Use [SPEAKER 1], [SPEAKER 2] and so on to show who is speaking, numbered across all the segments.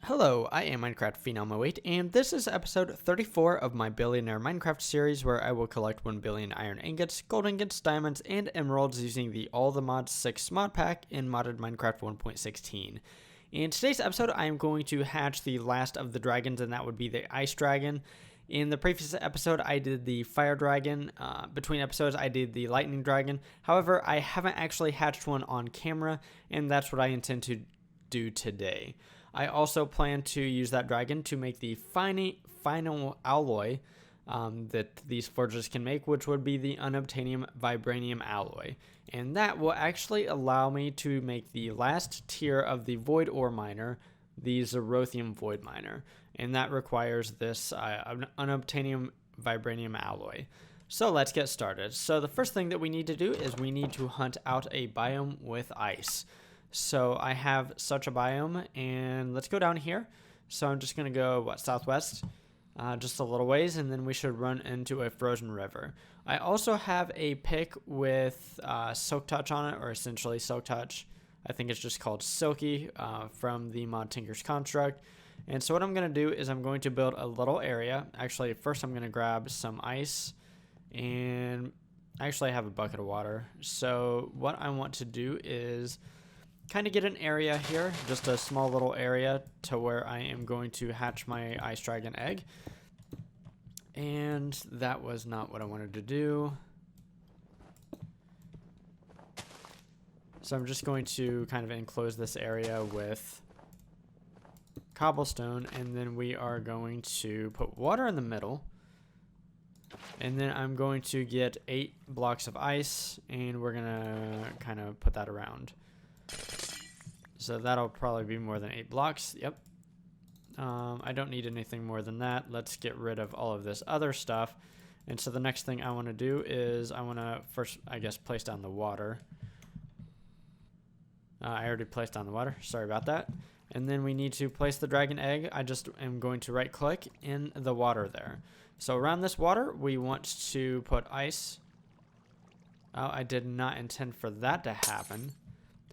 [SPEAKER 1] Hello, I am Minecraft Phenom08, and this is episode 34 of my Billionaire Minecraft series where I will collect 1 billion iron ingots, gold ingots, diamonds, and emeralds using the All the Mods 6 mod pack in modded Minecraft 1.16. In today's episode, I am going to hatch the last of the dragons, and that would be the Ice Dragon. In the previous episode, I did the Fire Dragon. Between episodes, I did the Lightning Dragon. However, I haven't actually hatched one on camera, and that's what I intend to do today. I also plan to use that dragon to make the final alloy that these forges can make, which would be the Unobtainium Vibranium Alloy. And that will actually allow me to make the last tier of the Void Ore Miner, the Zerothium Void Miner. And that requires this Unobtainium Vibranium Alloy. So let's get started. So the first thing that we need to do is we need to hunt out a biome with ice. So I have such a biome, and let's go down here. So I'm just going to go, southwest, just a little ways, and then we should run into a frozen river. I also have a pick with Silk Touch on it, or essentially Silk Touch. I think it's just called Silky from the mod Tinker's Construct. And so what I'm going to do is I'm going to build a little area. Actually, first I'm going to grab some ice, and actually I have a bucket of water. So what I want to do is kind of get an area here, just a small little area to where I am going to hatch my ice dragon egg. And that was not what I wanted to do. So I'm just going to kind of enclose this area with cobblestone, and then we are going to put water in the middle. And then I'm going to get 8 blocks of ice, and we're gonna kind of put that around. So that'll probably be more than 8 blocks. Yep. I don't need anything more than that. Let's get rid of all of this other stuff. And so the next thing I want to do is I want to first, I guess, place down the water. I already placed down the water. Sorry about that. And then we need to place the dragon egg. I just am going to right click in the water there. So around this water, we want to put ice. Oh, I did not intend for that to happen.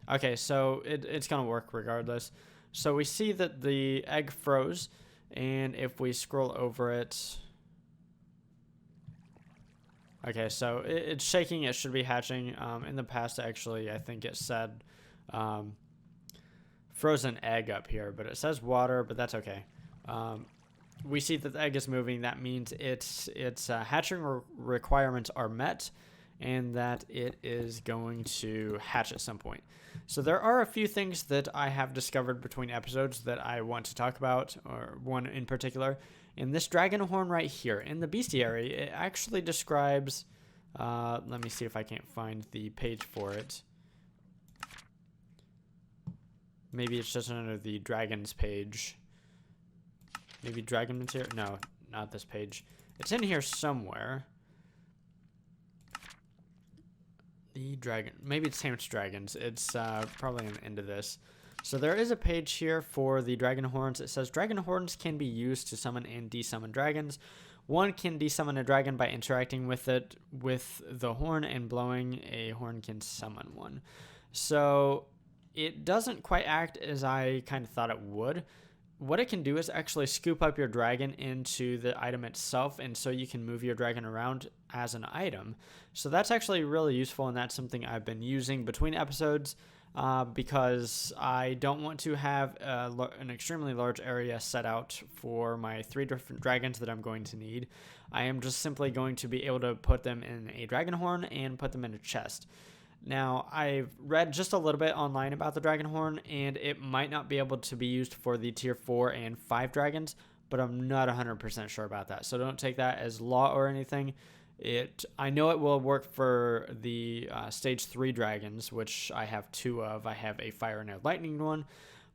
[SPEAKER 1] Okay, so it's going to work regardless. So we see that the egg froze, and if we scroll over it... Okay, so it's shaking. It should be hatching. In the past, actually, I think it said frozen egg up here, but it says water, but that's okay. We see that the egg is moving. That means its hatching requirements are met, and that it is going to hatch at some point. So there are a few things that I have discovered between episodes that I want to talk about, or one in particular. In this dragon horn right here, in the bestiary, it actually describes, let me see if I can't find the page for it. Maybe it's just under the dragons page. Maybe dragon material? No, not this page. It's in here somewhere. The dragon, maybe it's Tamed Dragons. It's probably an end of this. So there is a page here for the dragon horns. It says dragon horns can be used to summon and desummon dragons. One can desummon a dragon by interacting with it with the horn, and blowing a horn can summon one. So it doesn't quite act as I kind of thought it would. What it can do is actually scoop up your dragon into the item itself, and so you can move your dragon around as an item. So that's actually really useful, and that's something I've been using between episodes because I don't want to have an extremely large area set out for my 3 different dragons that I'm going to need. I am just simply going to be able to put them in a dragon horn and put them in a chest. Now, I've read just a little bit online about the dragon horn, and it might not be able to be used for the tier 4 and 5 dragons, but I'm not 100% sure about that. So don't take that as law or anything. I know it will work for the stage 3 dragons, which I have 2 of. I have a fire and a lightning one.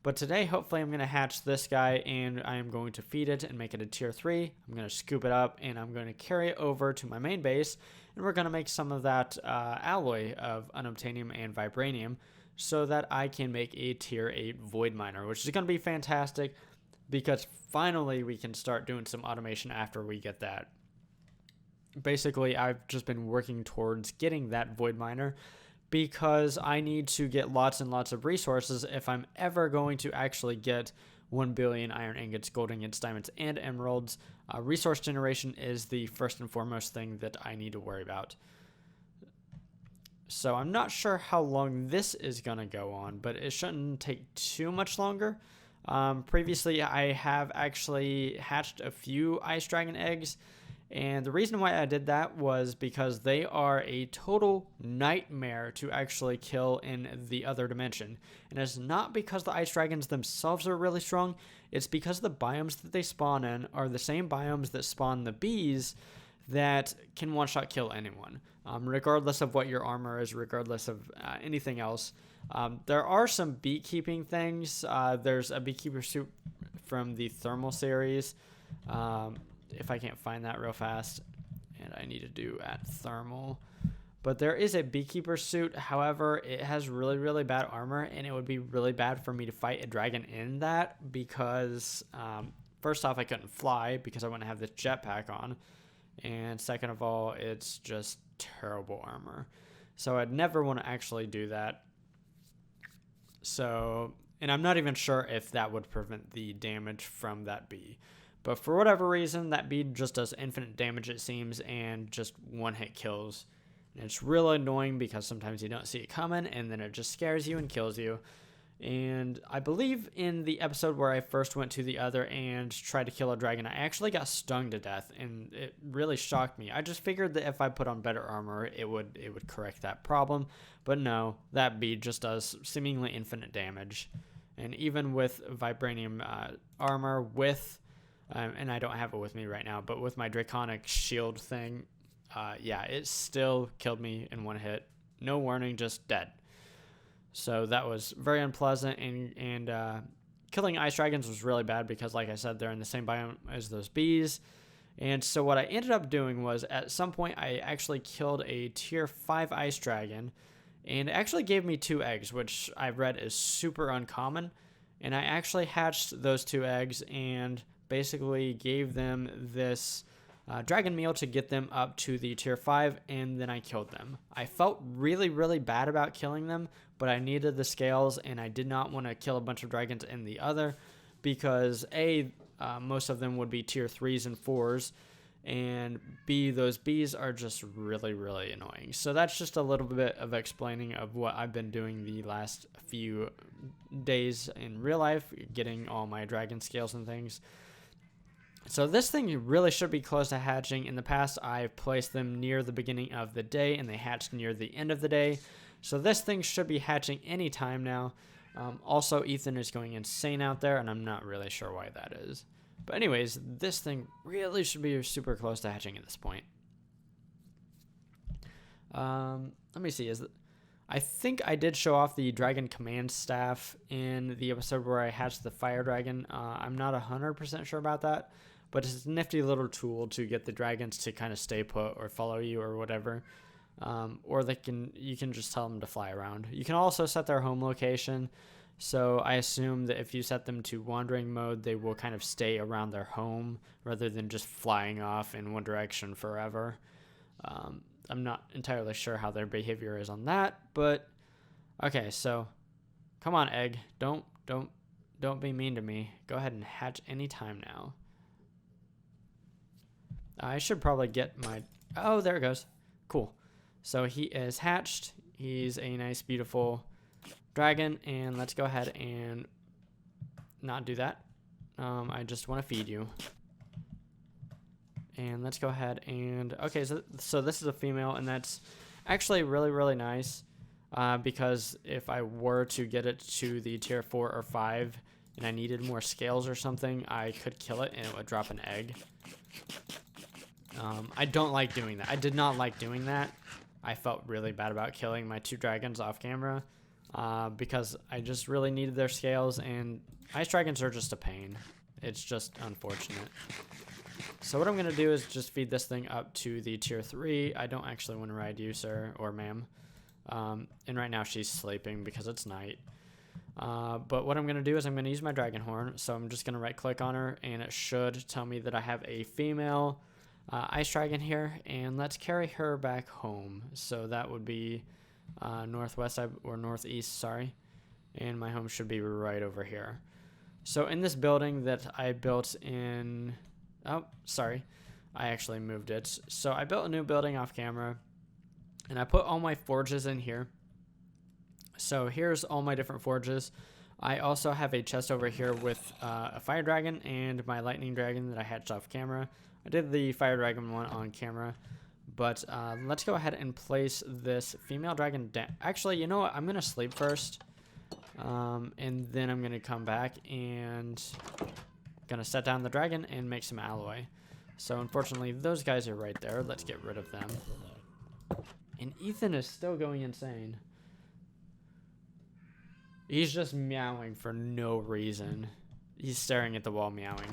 [SPEAKER 1] But today, hopefully, I'm going to hatch this guy, and I am going to feed it and make it a tier 3. I'm going to scoop it up, and I'm going to carry it over to my main base, and we're going to make some of that alloy of unobtainium and vibranium so that I can make a tier 8 void miner, which is going to be fantastic because finally we can start doing some automation after we get that. Basically, I've just been working towards getting that void miner because I need to get lots and lots of resources if I'm ever going to actually get 1 billion iron ingots, gold ingots, diamonds, and emeralds. Resource generation is the first and foremost thing that I need to worry about. So I'm not sure how long this is going to go on, but it shouldn't take too much longer. Previously, I have actually hatched a few ice dragon eggs, and the reason why I did that was because they are a total nightmare to actually kill in the other dimension. And it's not because the ice dragons themselves are really strong, it's because the biomes that they spawn in are the same biomes that spawn the bees that can one-shot kill anyone, regardless of what your armor is, regardless of anything else. There are some beekeeping things. There's a beekeeper suit from the thermal series. If I can't find that real fast, and I need to do at thermal. But there is a beekeeper suit. However, it has really, really bad armor, and it would be really bad for me to fight a dragon in that because, first off, I couldn't fly because I wouldn't have this jetpack on. And second of all, it's just terrible armor. So I'd never want to actually do that. So, and I'm not even sure if that would prevent the damage from that bee. But for whatever reason, that bee just does infinite damage, it seems, and just one-hit kills. And it's really annoying because sometimes you don't see it coming, and then it just scares you and kills you. And I believe in the episode where I first went to the other and tried to kill a dragon, I actually got stung to death, and it really shocked me. I just figured that if I put on better armor, it would correct that problem. But no, that bee just does seemingly infinite damage. And even with vibranium armor, with and I don't have it with me right now, but with my draconic shield thing, yeah, it still killed me in one hit. No warning, just dead. So that was very unpleasant, and killing ice dragons was really bad because, like I said, they're in the same biome as those bees. And so what I ended up doing was, at some point, I actually killed a tier 5 ice dragon, and it actually gave me 2 eggs, which I've read is super uncommon. And I actually hatched those 2 eggs and basically gave them this dragon meal to get them up to the tier 5, and then I killed them. I felt really, really bad about killing them, but I needed the scales, and I did not want to kill a bunch of dragons in the other because A, most of them would be tier 3s and 4s, and B, those bees are just really, really annoying. So that's just a little bit of explaining of what I've been doing the last few days in real life, getting all my dragon scales and things. So this thing really should be close to hatching. In the past, I've placed them near the beginning of the day, and they hatched near the end of the day. So this thing should be hatching anytime now. Also, Ethan is going insane out there, and I'm not really sure why that is. But anyways, this thing really should be super close to hatching at this point. Let me see. I think I did show off the dragon command staff in the episode where I hatched the fire dragon. I'm not 100% sure about that, but it's a nifty little tool to get the dragons to kind of stay put or follow you or whatever. Or you can just tell them to fly around. You can also set their home location. So I assume that if you set them to wandering mode, they will kind of stay around their home rather than just flying off in one direction forever. I'm not entirely sure how their behavior is on that, but okay, so come on, egg. Don't be mean to me. Go ahead and hatch anytime now. I should probably get my... Oh, there it goes. Cool. So he is hatched. He's a nice, beautiful dragon, and let's go ahead and not do that. I just want to feed you. And let's go ahead and... Okay, so this is a female, and that's actually really, really nice. Because if I were to get it to the tier 4 or 5 and I needed more scales or something, I could kill it and it would drop an egg. I don't like doing that. I did not like doing that. I felt really bad about killing my 2 dragons off camera because I just really needed their scales, and ice dragons are just a pain. It's just unfortunate. So what I'm going to do is just feed this thing up to the tier 3. I don't actually want to ride you, sir or ma'am. And right now she's sleeping because it's night. But what I'm going to do is I'm going to use my dragon horn. So I'm just going to right click on her, and it should tell me that I have a female ice dragon here, and let's carry her back home. So that would be northwest or northeast, sorry. And my home should be right over here. So in this building that I built in, oh, sorry, I actually moved it. So I built a new building off camera, and I put all my forges in here. So here's all my different forges. I also have a chest over here with a fire dragon and my lightning dragon that I hatched off camera. I did the fire dragon one on camera, but let's go ahead and place this female dragon down. Actually, you know what? I'm gonna sleep first, and then I'm gonna come back and gonna set down the dragon and make some alloy. So unfortunately, those guys are right there. Let's get rid of them. And Ethan is still going insane. He's just meowing for no reason. He's staring at the wall meowing.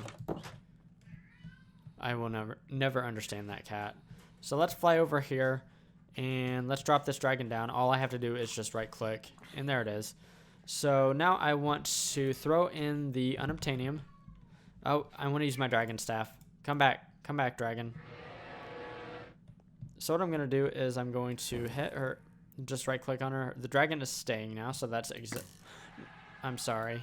[SPEAKER 1] I will never understand that cat. So let's fly over here and let's drop this dragon down. All I have to do is just right click, and there it is. So now I want to throw in the unobtainium. Oh, I want to use my dragon staff. Come back, dragon. So what I'm going to do is I'm going to hit her, just right click on her. The dragon is staying now, so that's I'm sorry.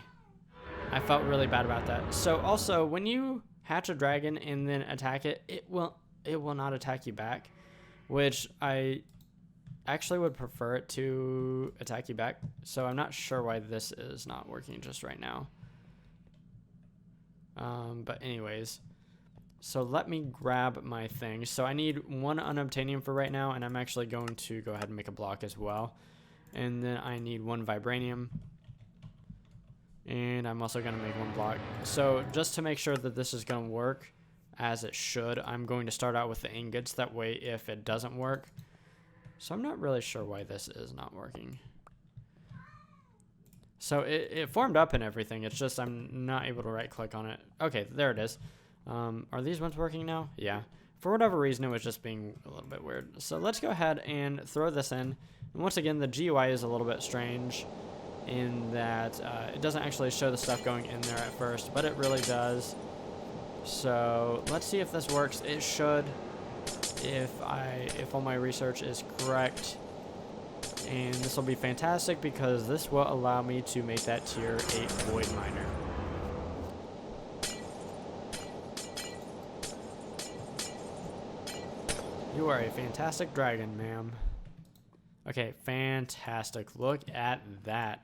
[SPEAKER 1] I felt really bad about that. So also, when you hatch a dragon and then attack it, it will not attack you back, which I actually would prefer it to attack you back. So I'm not sure why this is not working just right now. But anyways, so let me grab my things. So I need 1 unobtainium for right now, and I'm actually going to go ahead and make a block as well. And then I need 1 vibranium. And I'm also going to make 1 block. So just to make sure that this is going to work as it should, I'm going to start out with the ingots. That way, if it doesn't work. So I'm not really sure why this is not working. So it formed up and everything. It's just I'm not able to right click on it. Okay, there it is. Are these ones working now? Yeah. For whatever reason, it was just being a little bit weird. So let's go ahead and throw this in. And once again, the GUI is a little bit strange in that it doesn't actually show the stuff going in there at first, but it really does. So let's see if this works. It should, if all my research is correct. And this will be fantastic because this will allow me to make that tier 8 void miner. You are a fantastic dragon, ma'am. Okay, fantastic. Look at that.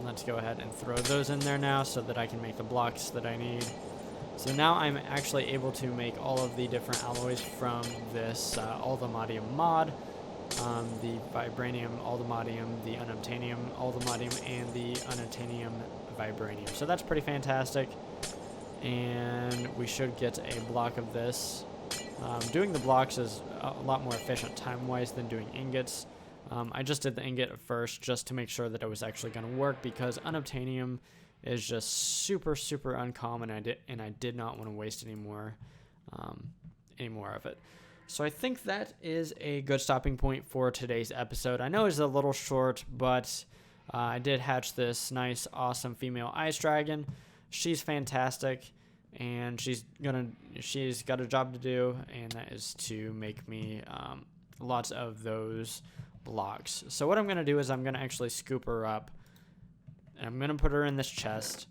[SPEAKER 1] Let's go ahead and throw those in there now so that I can make the blocks that I need. So now I'm actually able to make all of the different alloys from this Aldomadium mod. The Vibranium, Aldomadium, the Unobtainium, Aldomadium, and the Unobtainium Vibranium. So that's pretty fantastic. And we should get a block of this. Doing the blocks is a lot more efficient time-wise than doing ingots. I just did the ingot at first just to make sure that it was actually going to work because unobtainium is just super, super uncommon, and I did not want to waste any more of it. So I think that is a good stopping point for today's episode. I know it's a little short, but I did hatch this nice, awesome female ice dragon. She's fantastic, and she's got a job to do, and that is to make me lots of those blocks. So what I'm going to do is I'm going to actually scoop her up, and I'm going to put her in this chest.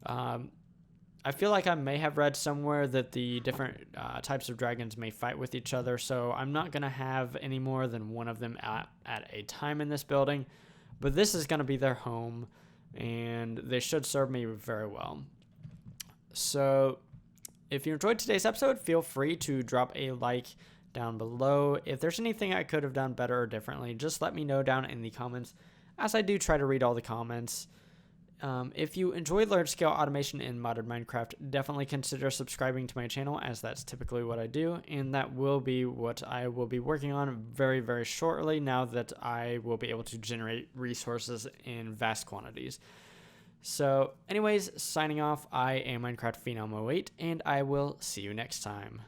[SPEAKER 1] I feel like I may have read somewhere that the different types of dragons may fight with each other, so I'm not going to have any more than one of them at a time in this building, but this is going to be their home, and they should serve me very well. So if you enjoyed today's episode, feel free to drop a like down below. If there's anything I could have done better or differently, just let me know down in the comments, as I do try to read all the comments. If you enjoy large-scale automation in modded Minecraft, definitely consider subscribing to my channel, as that's typically what I do, and that will be what I will be working on very, very shortly now that I will be able to generate resources in vast quantities. So anyways, signing off, I am Minecraft Phenom 08, and I will see you next time.